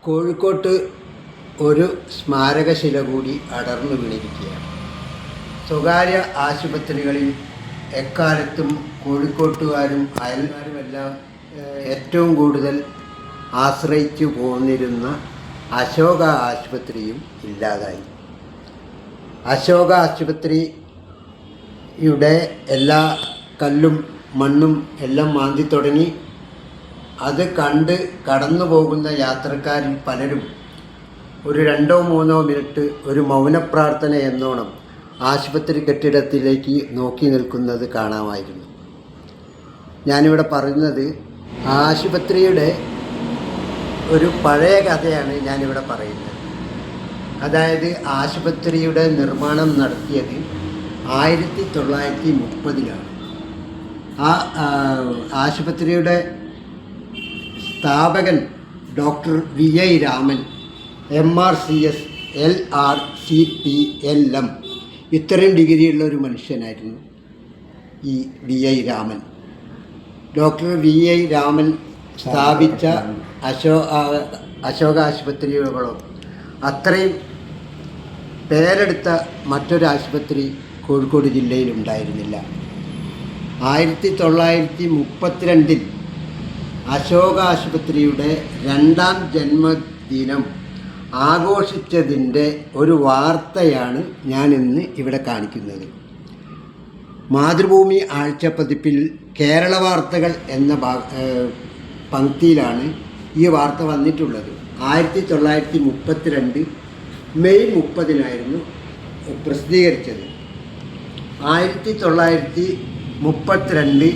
കോഴിക്കോട്ട് ഒരു സ്മാരകശില കൂടി അടർന്നു വീണിരിക്കുകയാണ്. സ്വകാര്യ ആശുപത്രികളിൽ എക്കാലത്തും കോഴിക്കോട്ടുകാരും അയൽക്കാരുമെല്ലാം ഏറ്റവും കൂടുതൽ ആശ്രയിച്ചു പോന്നിരുന്ന അശോക ആശുപത്രിയും ഇല്ലാതായി. അശോക ആശുപത്രിയുടെ എല്ലാ കല്ലും മണ്ണും എല്ലാം മാന്തി തുടങ്ങി. അത് കണ്ട് കടന്നു പോകുന്ന യാത്രക്കാരിൽ പലരും ഒരു 2-3 മിനിറ്റ് ഒരു മൗനപ്രാർത്ഥന എന്നോണം ആശുപത്രി കെട്ടിടത്തിലേക്ക് നോക്കി നിൽക്കുന്നത് കാണാമായിരുന്നു. ഞാനിവിടെ പറയുന്നത് ആശുപത്രിയുടെ ഒരു പഴയ കഥയാണ് ഞാനിവിടെ പറയുന്നത്. അതായത് ആശുപത്രിയുടെ നിർമ്മാണം നടത്തിയത് 1930-ലാണ്. ആ ആശുപത്രിയുടെ സ്ഥാപകൻ doctor VI Raman MRCS LRCP-LM ഇത്രയും ഡിഗ്രിയുള്ള ഒരു മനുഷ്യനായിരുന്നു ഈ VI Raman. Doctor VI Raman സ്ഥാപിച്ച അശോക ആശുപത്രികളോ അത്രയും പേരെടുത്ത മറ്റൊരു ആശുപത്രി കോഴിക്കോട് ജില്ലയിൽ ഉണ്ടായിരുന്നില്ല. 1932-ൽ അശോക ആശുപത്രിയുടെ 2ാം ജന്മദിനം ആഘോഷിച്ചതിൻ്റെ ഒരു വാർത്തയാണ് ഞാനിന്ന് ഇവിടെ കാണിക്കുന്നത്. മാതൃഭൂമി ആഴ്ചപ്പതിപ്പിൽ കേരള വാർത്തകൾ എന്ന പംക്തിയിലാണ് ഈ വാർത്ത വന്നിട്ടുള്ളത്. 1932 മെയ് 30-നായിരുന്നു പ്രസിദ്ധീകരിച്ചത്. 1932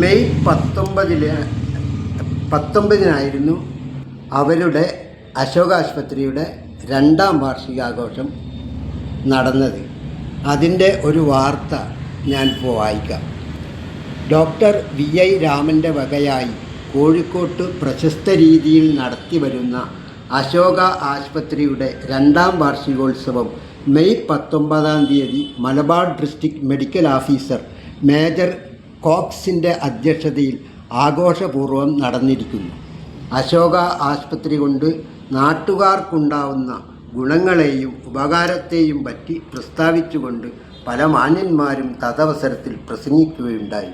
മെയ് 19-നായിരുന്നു അവരുടെ അശോക ആശുപത്രിയുടെ 2ാം വാർഷികാഘോഷം നടന്നത്. അതിൻ്റെ ഒരു വാർത്ത ഞാനിപ്പോൾ വായിക്കാം. ഡോക്ടർ VI രാമൻ്റെ വകയായി കോഴിക്കോട്ട് പ്രശസ്ത രീതിയിൽ നടത്തി വരുന്ന അശോക ആശുപത്രിയുടെ 2ാം വാർഷികോത്സവം മെയ് 19-ാം തീയതി Malabar district medical officer major കോക്സിൻ്റെ അധ്യക്ഷതയിൽ ആഘോഷപൂർവ്വം നടന്നിരിക്കുന്നു. അശോക ആശുപത്രി കൊണ്ട് നാട്ടുകാർക്കുണ്ടാവുന്ന ഗുണങ്ങളെയും ഉപകാരത്തെയും പറ്റി പ്രസ്താവിച്ചുകൊണ്ട് പല മാന്യന്മാരും തദവസരത്തിൽ പ്രസംഗിക്കുകയുണ്ടായി.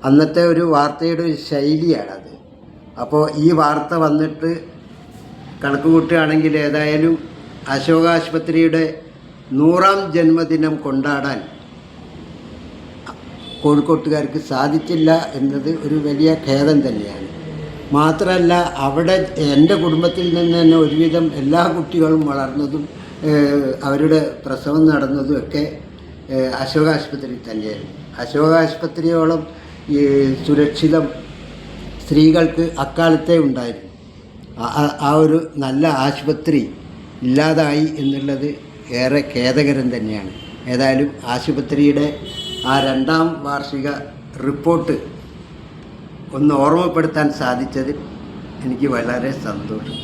അന്നത്തെ ഒരു വാർത്തയുടെ ഒരു ശൈലിയാണത്. അപ്പോൾ ഈ വാർത്ത വന്നിട്ട് കണക്ക് കൂട്ടുകയാണെങ്കിൽ ഏതായാലും അശോക ആശുപത്രിയുടെ 100ാം ജന്മദിനം കൊണ്ടാടാൻ കോഴിക്കോട്ടുകാർക്ക് സാധിച്ചില്ല എന്നത് ഒരു വലിയ ഖേദം തന്നെയാണ്. മാത്രമല്ല, അവിടെ എൻ്റെ കുടുംബത്തിൽ നിന്ന് തന്നെ ഒരുവിധം എല്ലാ കുട്ടികളും വളർന്നതും അവരുടെ പ്രസവം നടന്നതും ഒക്കെ അശോക ആശുപത്രിയിൽ തന്നെയായിരുന്നു. അശോക ആശുപത്രിയോളം സുരക്ഷിതം സ്ത്രീകൾക്ക് അക്കാലത്തെ ഉണ്ടായിരുന്നു. ആ ഒരു നല്ല ആശുപത്രി ഇല്ലാതായി എന്നുള്ളത് ഏറെ ഖേദകരം തന്നെയാണ്. ഏതായാലും ആശുപത്രിയുടെ ആ 2ാം വാർഷിക റിപ്പോർട്ട് ഒന്ന് ഓർമ്മപ്പെടുത്താൻ സാധിച്ചതിൽ എനിക്ക് വളരെ സന്തോഷം.